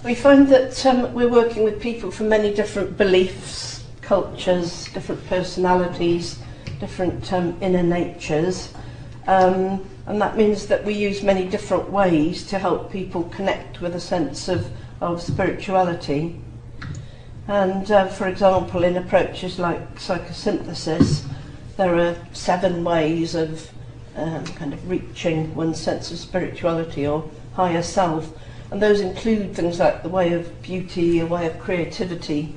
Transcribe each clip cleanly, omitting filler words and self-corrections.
We find that we're working with people from many different beliefs, cultures, different personalities, different inner natures, and that means that we use many different ways to help people connect with a sense of spirituality. And for example, in approaches like psychosynthesis, there are 7 ways of kind of reaching one's sense of spirituality or higher self. And those include things like the way of beauty, a way of creativity,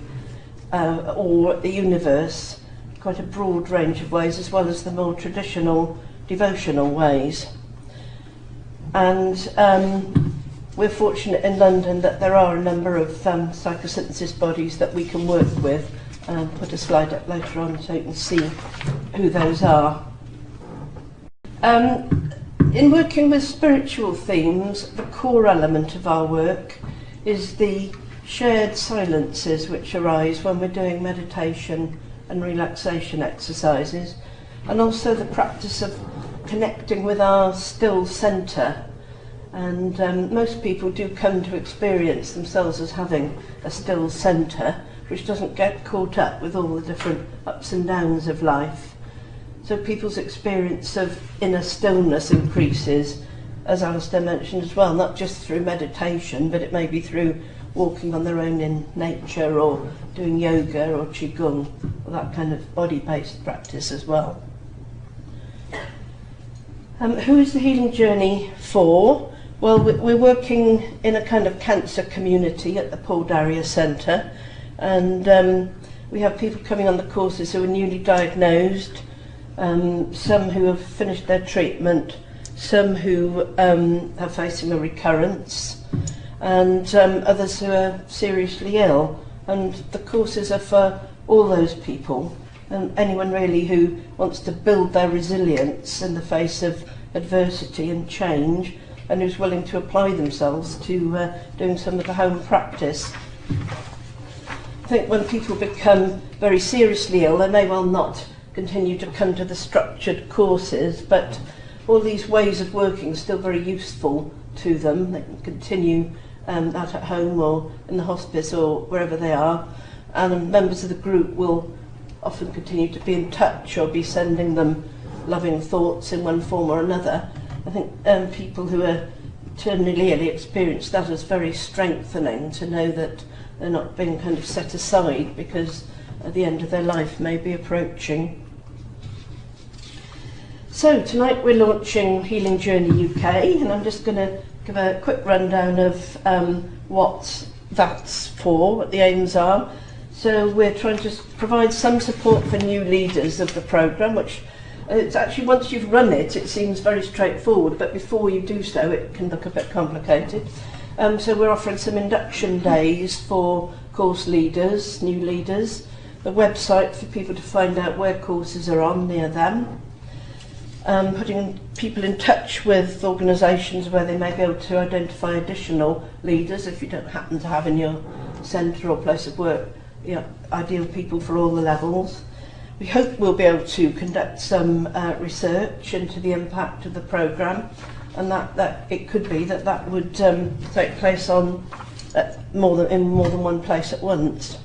or the universe, quite a broad range of ways, as well as the more traditional devotional ways. And we're fortunate in London that there are a number of psychosynthesis bodies that we can work with. Put a slide up later on so you can see who those are. In working with spiritual themes, the core element of our work is the shared silences which arise when we're doing meditation and relaxation exercises, and also the practice of connecting with our still centre. And most people do come to experience themselves as having a still centre, which doesn't get caught up with all the different ups and downs of life. So people's experience of inner stillness increases, as Alistair mentioned as well, not just through meditation, but it may be through walking on their own in nature, or doing yoga or qigong, or that kind of body-based practice as well. Who is the Healing Journey for? Well, we're working in a kind of cancer community at the Paul Darrier Centre, and we have people coming on the courses who are newly diagnosed, some who have finished their treatment, some who are facing a recurrence, and others who are seriously ill. And the courses are for all those people, and anyone really who wants to build their resilience in the face of adversity and change, and who's willing to apply themselves to doing some of the home practice. I think when people become very seriously ill, they may well not continue to come to the structured courses, but all these ways of working are still very useful to them. They can continue that at home or in the hospice or wherever they are, and members of the group will often continue to be in touch or be sending them loving thoughts in one form or another. I think people who are terminally ill experience that as very strengthening, to know that they're not being kind of set aside because at the end of their life may be approaching. So tonight we're launching Healing Journey UK, and I'm just going to give a quick rundown of what that's for, what the aims are. So we're trying to provide some support for new leaders of the programme, which it's actually, once you've run it, it seems very straightforward, but before you do so it can look a bit complicated. So we're offering some induction days for course leaders, new leaders, the website for people to find out where courses are on near them, putting people in touch with organisations where they may be able to identify additional leaders if you don't happen to have in your centre or place of work ideal people for all the levels. We hope we'll be able to conduct some research into the impact of the programme, and that it could be that would take place on more than one place at once.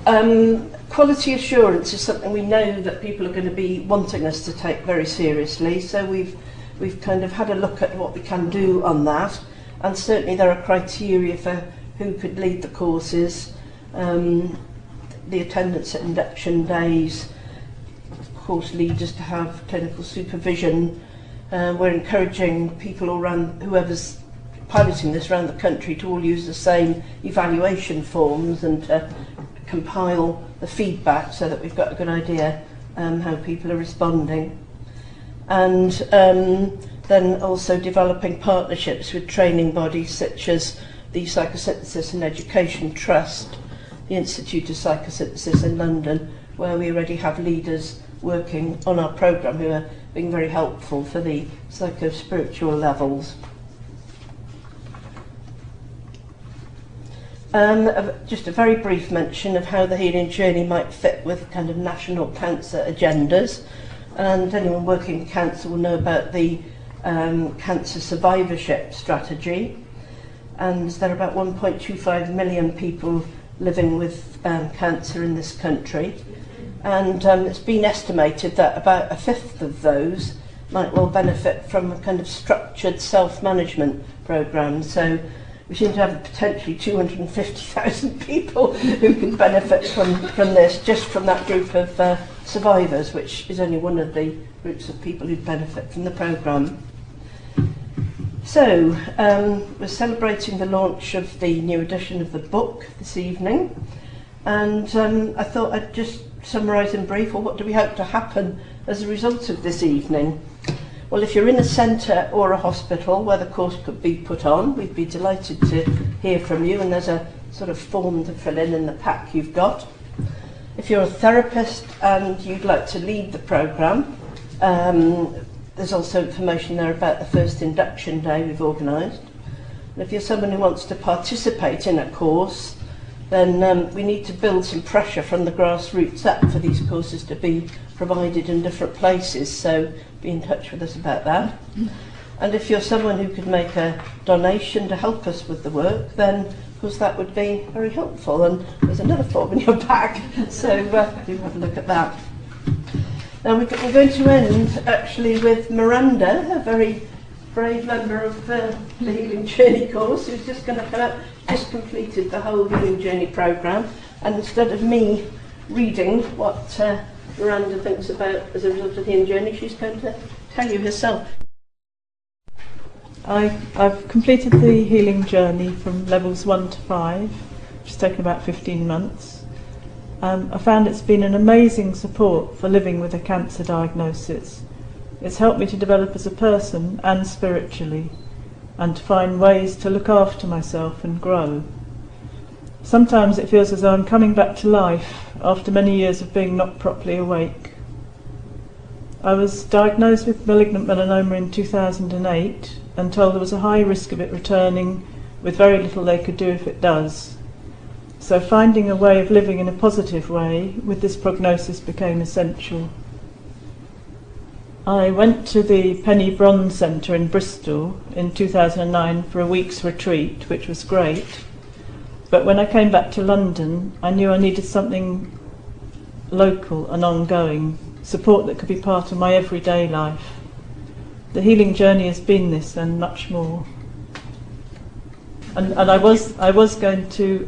Quality assurance is something we know that people are going to be wanting us to take very seriously, so we've kind of had a look at what we can do on that, and certainly there are criteria for who could lead the courses, the attendance at induction days, course leaders to have clinical supervision. We're encouraging people all around, whoever's piloting this around the country, to all use the same evaluation forms and to compile the feedback so that we've got a good idea how people are responding. And then also developing partnerships with training bodies such as the Psychosynthesis and Education Trust, the Institute of Psychosynthesis in London, where we already have leaders working on our programme who are being very helpful for the psycho-spiritual levels. Just a very brief mention of how the Healing Journey might fit with kind of national cancer agendas, and anyone working in cancer will know about the cancer survivorship strategy, and there are about 1.25 million people living with cancer in this country, and it's been estimated that about a fifth of those might well benefit from a kind of structured self-management programme. So we seem to have potentially 250,000 people who can benefit from this, just from that group of survivors, which is only one of the groups of people who benefit from the programme. So we're celebrating the launch of the new edition of the book this evening, and I thought I'd just summarise in brief, well, what do we hope to happen as a result of this evening? Well, if you're in a centre or a hospital where the course could be put on, we'd be delighted to hear from you, and there's a sort of form to fill in the pack you've got. If you're a therapist and you'd like to lead the programme, there's also information there about the first induction day we've organised. And if you're someone who wants to participate in a course, then we need to build some pressure from the grassroots up for these courses to be provided in different places, so be in touch with us about that. And if you're someone who could make a donation to help us with the work, then of course that would be very helpful, and there's another form in your bag, so do have a look at that. Now we're going to end actually with Miranda, a very brave member of the Healing Journey course, who's just going to come up, just completed the whole Healing Journey programme, and instead of me reading what Miranda thinks about as a result of the Healing Journey, she's going to tell you herself. I've completed the Healing Journey from levels 1 to 5, which has taken about 15 months. I found it's been an amazing support for living with a cancer diagnosis. It's helped me to develop as a person and spiritually, and to find ways to look after myself and grow. Sometimes it feels as though I'm coming back to life after many years of being not properly awake. I was diagnosed with malignant melanoma in 2008 and told there was a high risk of it returning with very little they could do if it does. So finding a way of living in a positive way with this prognosis became essential. I went to the Penny Bronze Centre in Bristol in 2009 for a week's retreat, which was great. But when I came back to London, I knew I needed something local and ongoing, support that could be part of my everyday life. The Healing Journey has been this and much more. And I was going to,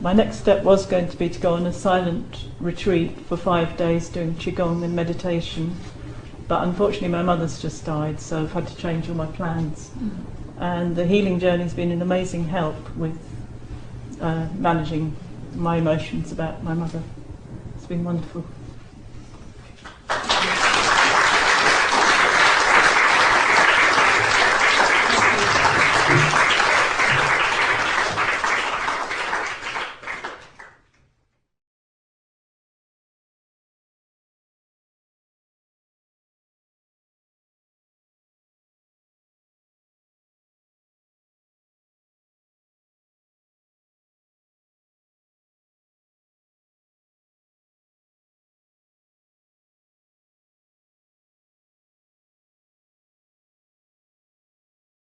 my next step was going to be to go on a silent retreat for 5 days doing Qigong and meditation. But unfortunately my mother's just died, so I've had to change all my plans. And the Healing Journey has been an amazing help with managing my emotions about my mother. It's been wonderful.